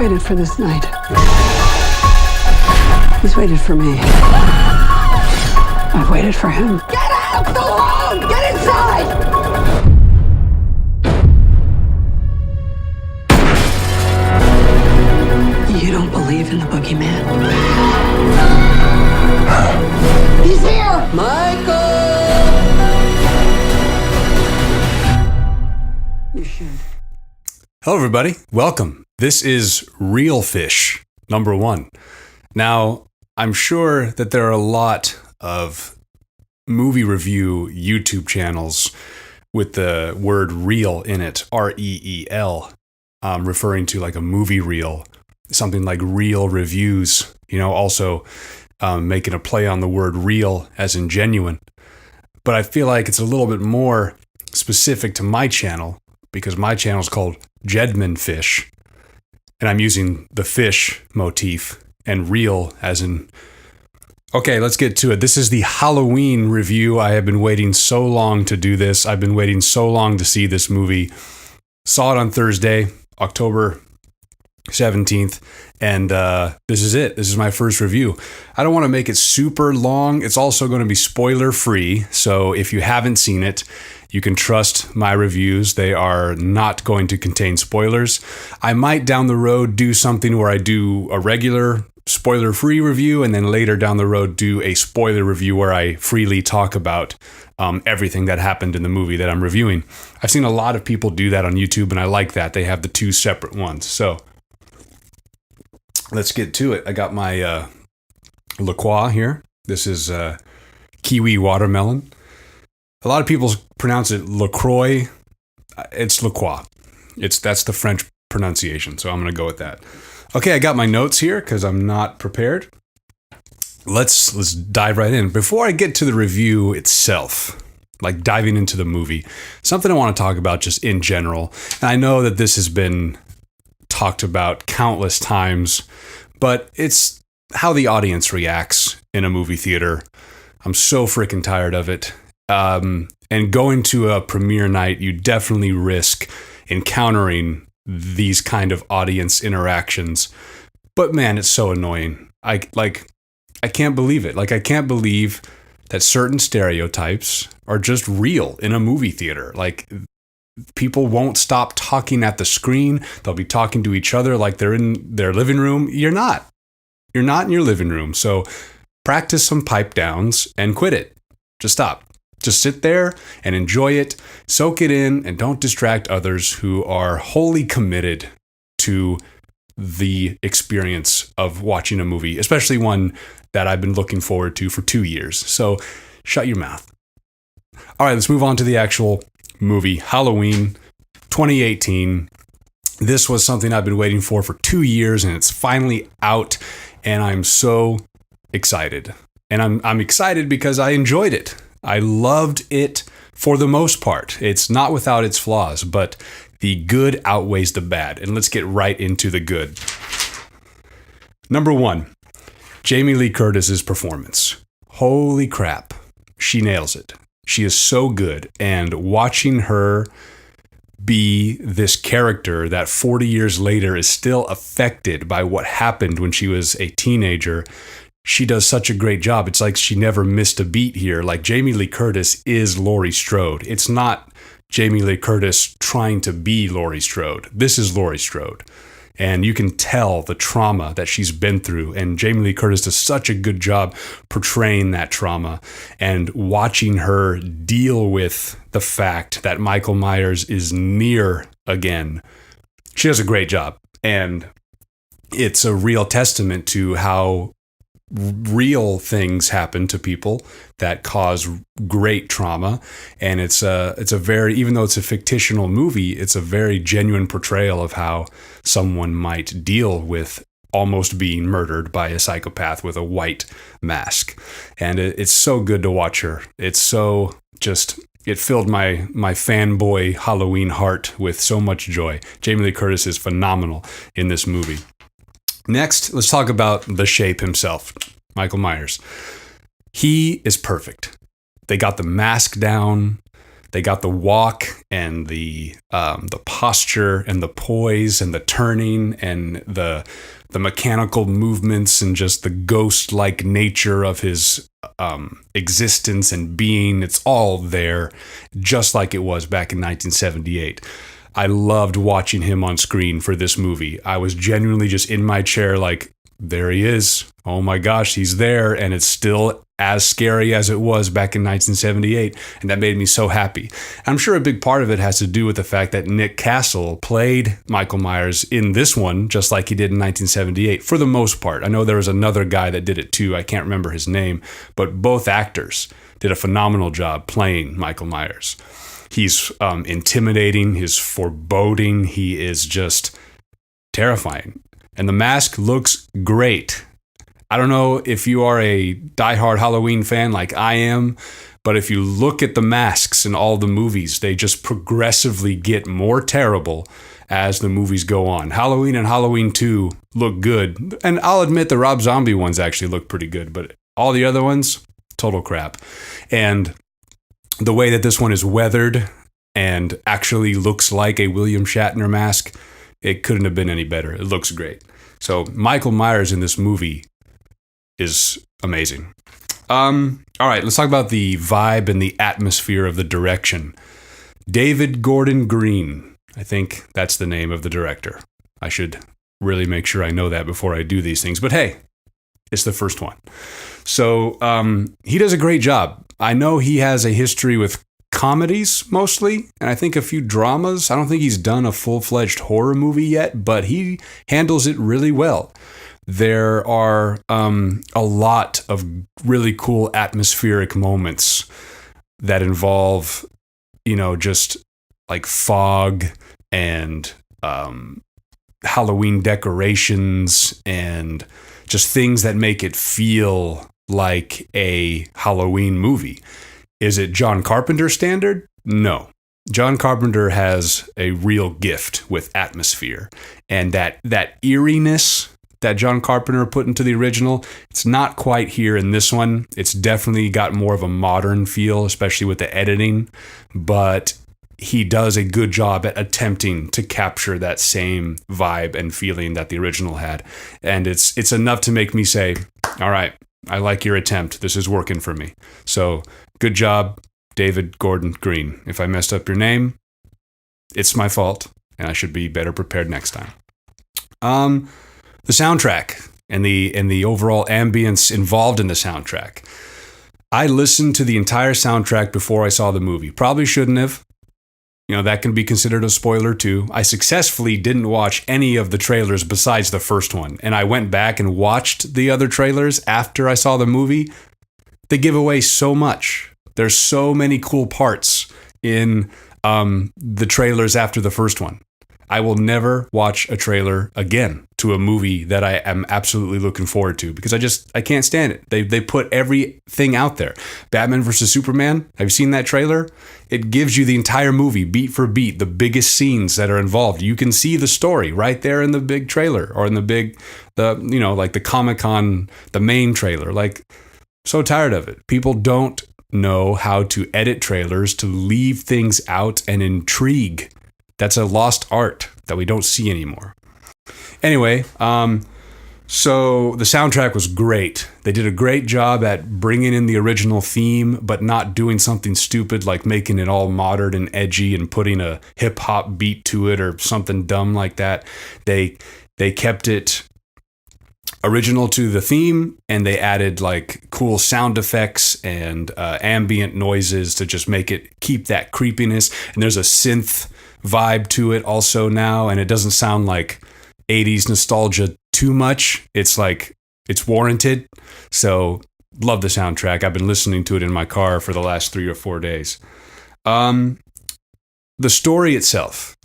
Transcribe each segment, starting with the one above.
waited for this night. He's waited for me. I've waited for him. Get out! Go home! Get inside! You don't believe in the boogeyman? He's here! Michael! You should. Hello, everybody. Welcome. This is Reelfish, number 1. Now, I'm sure that there are a lot of movie review YouTube channels with the word reel in it, R-E-E-L, referring to like a movie reel, something like Reel Reviews, also making a play on the word real as in genuine. But I feel like it's a little bit more specific to my channel because my channel is called Jedmondfish, and I'm using the fish motif and reel as in... Okay, let's get to it. This is the Halloween review. I have been waiting so long to do this. I've been waiting so long to see this movie. Saw it on Thursday, October 17th, and this is it. This is my first review. I don't want to make it super long. It's also going to be spoiler free, so if you haven't seen it, you can trust my reviews. They are not going to contain spoilers. I might down the road do something where I do a regular spoiler-free review and then later down the road do a spoiler review where I freely talk about everything that happened in the movie that I'm reviewing. I've seen a lot of people do that on YouTube, and I like that. They have the two separate ones. So let's get to it. I got my La Croix here. This is kiwi watermelon. A lot of people pronounce it LaCroix. It's La Croix. That's the French pronunciation, so I'm going to go with that. Okay, I got my notes here because I'm not prepared. Let's dive right in. Before I get to the review itself, like diving into the movie, something I want to talk about just in general. And I know that this has been talked about countless times, but it's how the audience reacts in a movie theater. I'm so freaking tired of it. And going to a premiere night, you definitely risk encountering these kind of audience interactions. But man, it's so annoying. I can't believe it. I can't believe that certain stereotypes are just real in a movie theater. Like, people won't stop talking at the screen. They'll be talking to each other like they're in their living room. You're not. You're not in your living room. So practice some pipe downs and quit it. Just stop. Just sit there and enjoy it, soak it in, and don't distract others who are wholly committed to the experience of watching a movie, especially one that I've been looking forward to for 2 years. So shut your mouth. All right, let's move on to the actual movie, Halloween 2018. This was something I've been waiting for 2 years, and it's finally out, and I'm so excited. And I'm excited because I enjoyed it. I loved it for the most part. It's not without its flaws, but the good outweighs the bad. And let's get right into the good. Number 1, Jamie Lee Curtis's performance. Holy crap. She nails it. She is so good. And watching her be this character that 40 years later is still affected by what happened when she was a teenager, she does such a great job. It's like she never missed a beat here. Like, Jamie Lee Curtis is Laurie Strode. It's not Jamie Lee Curtis trying to be Laurie Strode. This is Laurie Strode. And you can tell the trauma that she's been through. And Jamie Lee Curtis does such a good job portraying that trauma and watching her deal with the fact that Michael Myers is near again. She does a great job. And it's a real testament to how real things happen to people that cause great trauma. And it's a very, even though it's a fictional movie, it's a very genuine portrayal of how someone might deal with almost being murdered by a psychopath with a white mask. And it's so good to watch her. It's so just, it filled my fanboy Halloween heart with so much joy. Jamie Lee Curtis is phenomenal in this movie. Next, let's talk about the shape himself, Michael Myers. He is perfect. They got the mask down. They got the walk and the posture and the poise and the turning and the mechanical movements and just the ghost-like nature of his existence and being. It's all there, just like it was back in 1978. I loved watching him on screen for this movie. I was genuinely just in my chair like, there he is. Oh my gosh, he's there. And it's still as scary as it was back in 1978. And that made me so happy. I'm sure a big part of it has to do with the fact that Nick Castle played Michael Myers in this one, just like he did in 1978, for the most part. I know there was another guy that did it too. I can't remember his name, but both actors did a phenomenal job playing Michael Myers. He's intimidating, he's foreboding, he is just terrifying. And the mask looks great. I don't know if you are a diehard Halloween fan like I am, but if you look at the masks in all the movies, they just progressively get more terrible as the movies go on. Halloween and Halloween 2 look good. And I'll admit the Rob Zombie ones actually look pretty good, but all the other ones, total crap. And the way that this one is weathered and actually looks like a William Shatner mask, it couldn't have been any better. It looks great. So Michael Myers in this movie is amazing. All right, let's talk about the vibe and the atmosphere of the direction. David Gordon Green. I think that's the name of the director. I should really make sure I know that before I do these things. But hey, it's the first one. So he does a great job. I know he has a history with comedies mostly, and I think a few dramas. I don't think he's done a full-fledged horror movie yet, but he handles it really well. There are a lot of really cool atmospheric moments that involve, just like fog and Halloween decorations and just things that make it feel like a Halloween movie. Is it John Carpenter standard? No. John Carpenter has a real gift with atmosphere, and that eeriness that John Carpenter put into the original, it's not quite here in this one. It's definitely got more of a modern feel, especially with the editing, but he does a good job at attempting to capture that same vibe and feeling that the original had. And it's enough to make me say, all right, I like your attempt. This is working for me. So good job, David Gordon Green. If I messed up your name, it's my fault, and I should be better prepared next time. The soundtrack and the overall ambience involved in the soundtrack. I listened to the entire soundtrack before I saw the movie. Probably shouldn't have. That can be considered a spoiler too. I successfully didn't watch any of the trailers besides the first one, and I went back and watched the other trailers after I saw the movie. They give away so much. There's so many cool parts in the trailers after the first one. I will never watch a trailer again to a movie that I am absolutely looking forward to because I can't stand it. They put everything out there. Batman vs. Superman, have you seen that trailer? It gives you the entire movie, beat for beat, the biggest scenes that are involved. You can see the story right there in the big trailer or in like the Comic-Con, the main trailer. Like, so tired of it. People don't know how to edit trailers to leave things out and intrigue. That's a lost art that we don't see anymore. Anyway, so the soundtrack was great. They did a great job at bringing in the original theme, but not doing something stupid like making it all modern and edgy and putting a hip hop beat to it or something dumb like that. They kept it original to the theme, and they added like cool sound effects and ambient noises to just keep that creepiness. And there's a synth vibe to it also now, and it doesn't sound like 80s nostalgia too much. It's like it's warranted. So love the soundtrack. I've been listening to it in my car for the last 3 or 4 days. The story itself,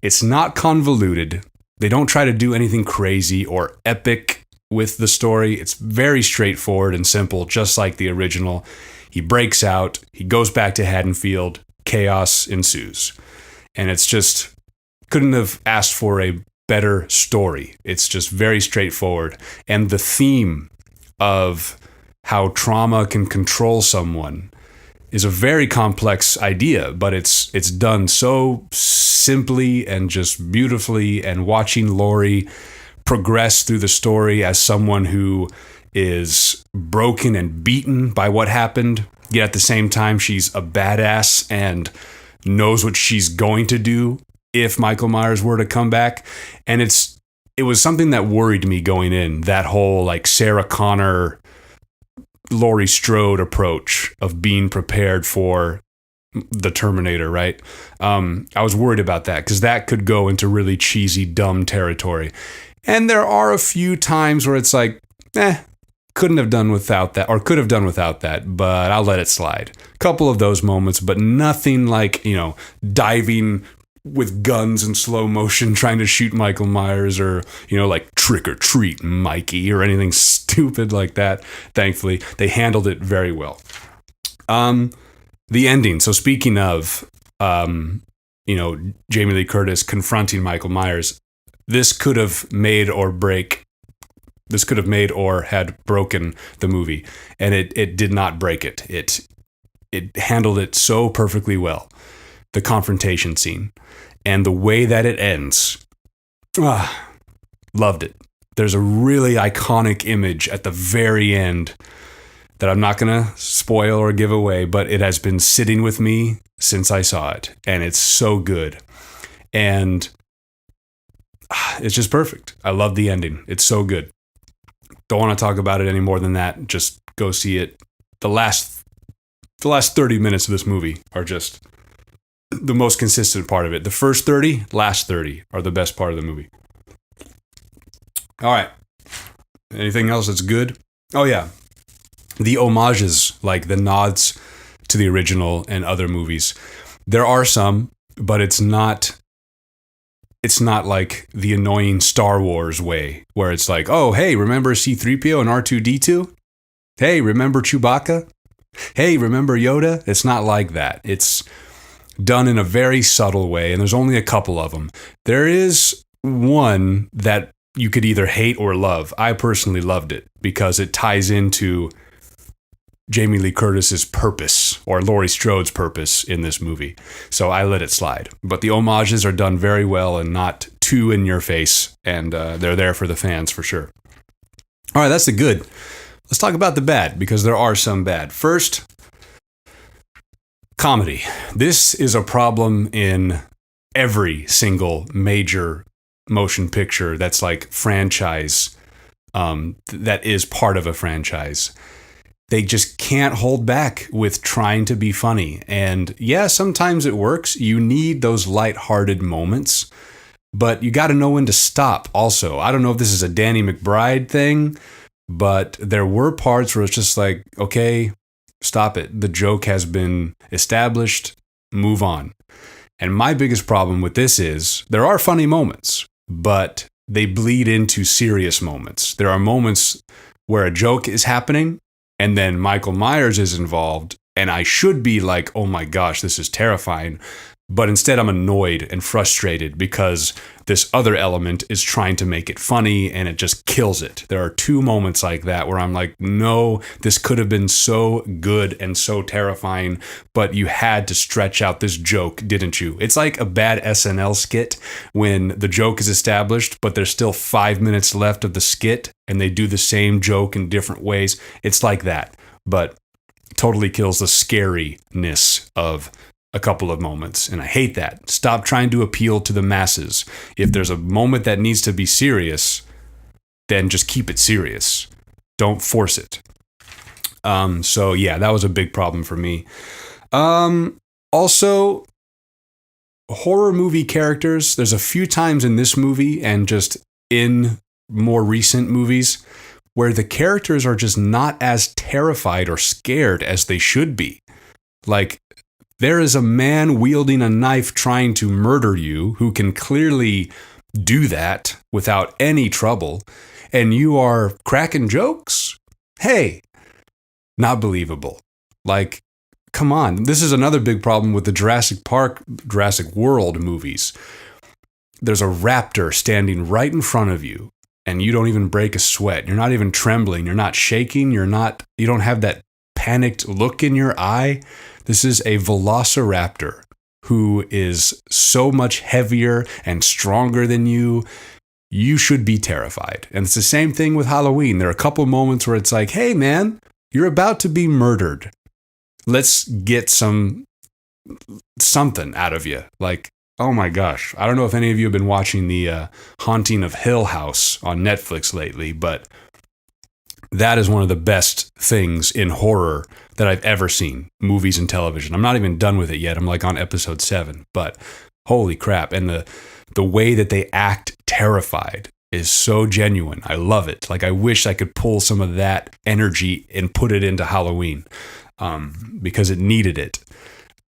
it's not convoluted. They don't try to do anything crazy or epic with the story. It's very straightforward and simple, just like the original. He breaks out, he goes back to Haddonfield, chaos ensues. And it's just, couldn't have asked for a better story. It's just very straightforward. And the theme of how trauma can control someone is a very complex idea, but it's done so simply and just beautifully. And watching Laurie progress through the story as someone who is broken and beaten by what happened, yet at the same time she's a badass and knows what she's going to do if Michael Myers were to come back. And it was something that worried me going in, that whole like Sarah Connor, Laurie Strode approach of being prepared for the Terminator, right? I was worried about that because that could go into really cheesy, dumb territory. And there are a few times where it's like, couldn't have done without that, or could have done without that, but I'll let it slide. A couple of those moments, but nothing like, diving with guns in slow motion trying to shoot Michael Myers, or, like trick or treat Mikey, or anything stupid like that. Thankfully, they handled it very well. The ending. So speaking of, Jamie Lee Curtis confronting Michael Myers, this could have made or had broken the movie, and it did not break it. It handled it so perfectly well. The confrontation scene and the way that it ends. Loved it. There's a really iconic image at the very end that I'm not going to spoil or give away, but it has been sitting with me since I saw it, and it's so good. And it's just perfect. I love the ending. It's so good. Don't want to talk about it any more than that. Just go see it. The last 30 minutes of this movie are just the most consistent part of it. The first 30, last 30 are the best part of the movie. All right. Anything else that's good? Oh, yeah. The homages, like the nods to the original and other movies. There are some, but it's not like the annoying Star Wars way, where it's like, oh, hey, remember C-3PO and R2-D2? Hey, remember Chewbacca? Hey, remember Yoda? It's not like that. It's done in a very subtle way, and there's only a couple of them. There is one that you could either hate or love. I personally loved it because it ties into Jamie Lee Curtis's purpose, or Laurie Strode's purpose in this movie. So I let it slide. But the homages are done very well and not too in your face, and they're there for the fans for sure. All right, that's the good. Let's talk about the bad, because there are some bad. First, comedy. This is a problem in every single major motion picture that's like franchise, that is part of a franchise. They just can't hold back with trying to be funny. And yeah, sometimes it works. You need those lighthearted moments, but you got to know when to stop also. I don't know if this is a Danny McBride thing, but there were parts where it's just like, okay, stop it. The joke has been established. Move on. And my biggest problem with this is there are funny moments, but they bleed into serious moments. There are moments where a joke is happening and then Michael Myers is involved, and I should be like, oh my gosh, this is terrifying. But instead I'm annoyed and frustrated because this other element is trying to make it funny and it just kills it. There are two moments like that where I'm like, no, this could have been so good and so terrifying, but you had to stretch out this joke, didn't you? It's like a bad SNL skit when the joke is established, but there's still 5 minutes left of the skit and they do the same joke in different ways. It's like that, but totally kills the scariness of a couple of moments, and I hate that. Stop trying to appeal to the masses. If there's a moment that needs to be serious, then just keep it serious. Don't force it. So yeah, that was a big problem for me. Also, horror movie characters. There's a few times in this movie and just in more recent movies where the characters are just not as terrified or scared as they should be. Like, there is a man wielding a knife trying to murder you who can clearly do that without any trouble, and you are cracking jokes? Hey, not believable. Like, come on. This is another big problem with the Jurassic World movies. There's a raptor standing right in front of you, and you don't even break a sweat. You're not even trembling. You're not shaking. You don't have that panicked look in your eye. This is a velociraptor who is so much heavier and stronger than you. You should be terrified. And it's the same thing with Halloween. There are a couple moments where it's like, hey man, you're about to be murdered. Let's get something out of you. Like, oh my gosh. I don't know if any of you have been watching the Haunting of Hill House on Netflix lately, but that is one of the best things in horror that I've ever seen, movies and television. I'm not even done with it yet. I'm like on episode 7, but holy crap. And the way that they act terrified is so genuine. I love it. Like, I wish I could pull some of that energy and put it into Halloween because it needed it.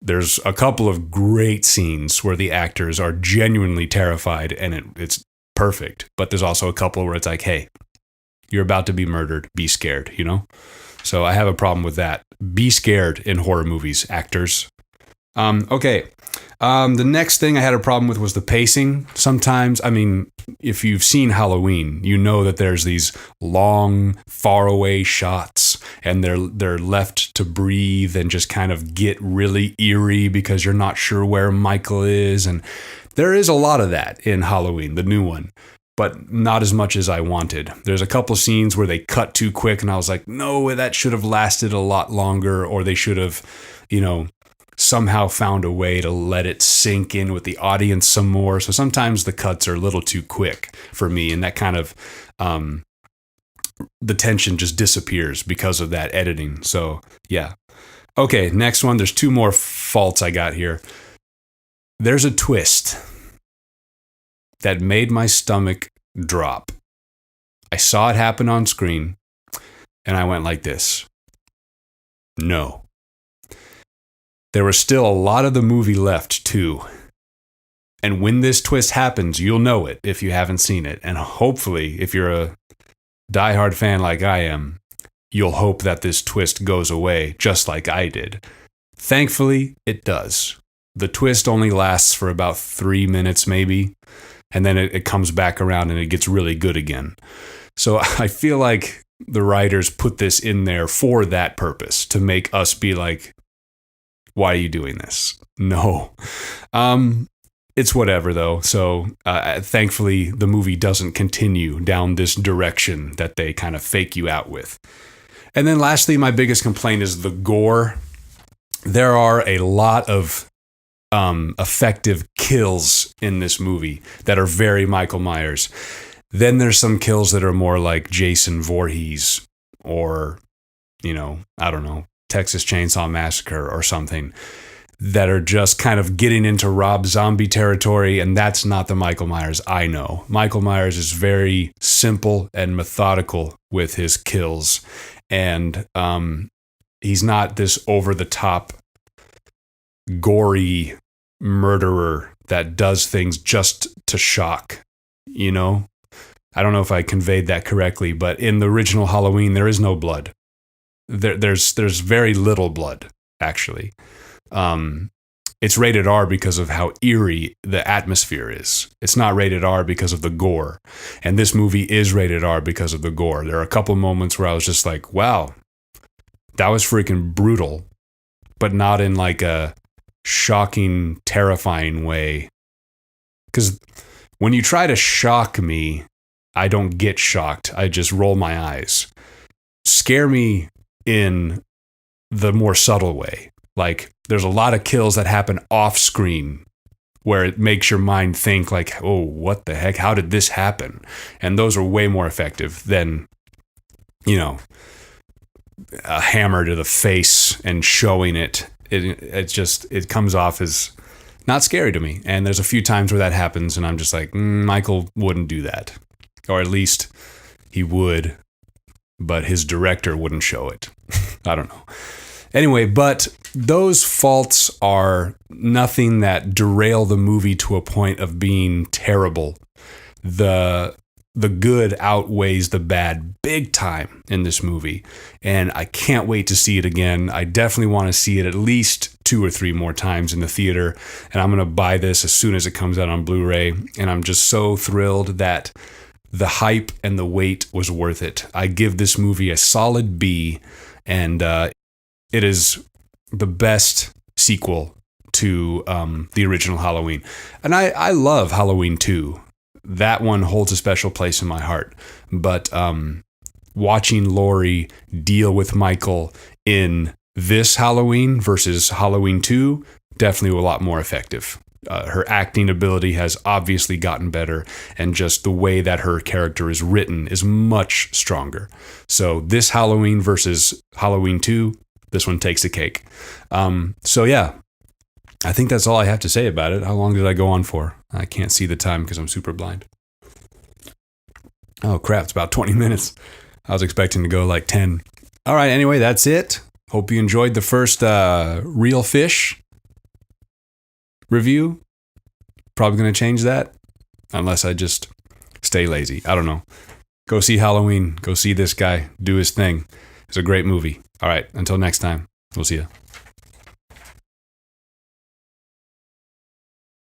There's a couple of great scenes where the actors are genuinely terrified and it's perfect. But there's also a couple where it's like, hey, you're about to be murdered. Be scared, you know? So I have a problem with that. Be scared in horror movies, actors. Okay. The next thing I had a problem with was the pacing. Sometimes, I mean, if you've seen Halloween, you know that there's these long, faraway shots and they're left to breathe and just kind of get really eerie because you're not sure where Michael is. And there is a lot of that in Halloween, the new one, but not as much as I wanted. There's a couple scenes where they cut too quick and I was like, no, that should have lasted a lot longer, or they should have, somehow found a way to let it sink in with the audience some more. So sometimes the cuts are a little too quick for me, and that kind of the tension just disappears because of that editing. So yeah. Okay, next one. There's 2 more faults I got here. There's a twist that made my stomach drop. I saw it happen on screen and I went like this. No. There was still a lot of the movie left, too. And when this twist happens, you'll know it if you haven't seen it. And hopefully, if you're a diehard fan like I am, you'll hope that this twist goes away just like I did. Thankfully, it does. The twist only lasts for about 3 minutes, maybe. And then it comes back around and it gets really good again. So I feel like the writers put this in there for that purpose, to make us be like, why are you doing this? No. It's whatever, though. So thankfully, the movie doesn't continue down this direction that they kind of fake you out with. And then lastly, my biggest complaint is the gore. There are a lot of effective kills in this movie that are very Michael Myers. Then there's some kills that are more like Jason Voorhees or, I don't know, Texas Chainsaw Massacre or something, that are just kind of getting into Rob Zombie territory, and that's not the Michael Myers I know. Michael Myers is very simple and methodical with his kills, and he's not this over-the-top, gory murderer that does things just to shock, I don't know if I conveyed that correctly, but in the original Halloween, there is no blood. There's very little blood, actually. It's rated R because of how eerie the atmosphere is. It's not rated R because of the gore. And this movie is rated R because of the gore. There are a couple moments where I was just like, wow, that was freaking brutal, but not in like a shocking, terrifying way. Because when you try to shock me, I don't get shocked. I just roll my eyes. Scare me in the more subtle way. Like, there's a lot of kills that happen off screen where it makes your mind think like, oh, what the heck? How did this happen? And those are way more effective than, a hammer to the face and showing it. It comes off as not scary to me. And there's a few times where that happens and I'm just like, Michael wouldn't do that. Or at least he would, but his director wouldn't show it. I don't know. Anyway, but those faults are nothing that derail the movie to a point of being terrible. The good outweighs the bad big time in this movie, and I can't wait to see it again. I definitely want to see it at least 2 or 3 more times in the theater, and I'm going to buy this as soon as it comes out on Blu-ray, and I'm just so thrilled that the hype and the wait was worth it. I give this movie a solid B, and it is the best sequel to the original Halloween. And I love Halloween 2. That one holds a special place in my heart. But watching Laurie deal with Michael in this Halloween versus Halloween 2, definitely a lot more effective. Her acting ability has obviously gotten better, and just the way that her character is written is much stronger. So this Halloween versus Halloween 2, this one takes the cake. So yeah, I think that's all I have to say about it. How long did I go on for? I can't see the time because I'm super blind. Oh crap, it's about 20 minutes. I was expecting to go like 10. All right, anyway, that's it. Hope you enjoyed the first Reelfish review. Probably going to change that unless I just stay lazy. I don't know. Go see Halloween. Go see this guy do his thing. It's a great movie. All right, until next time, we'll see you.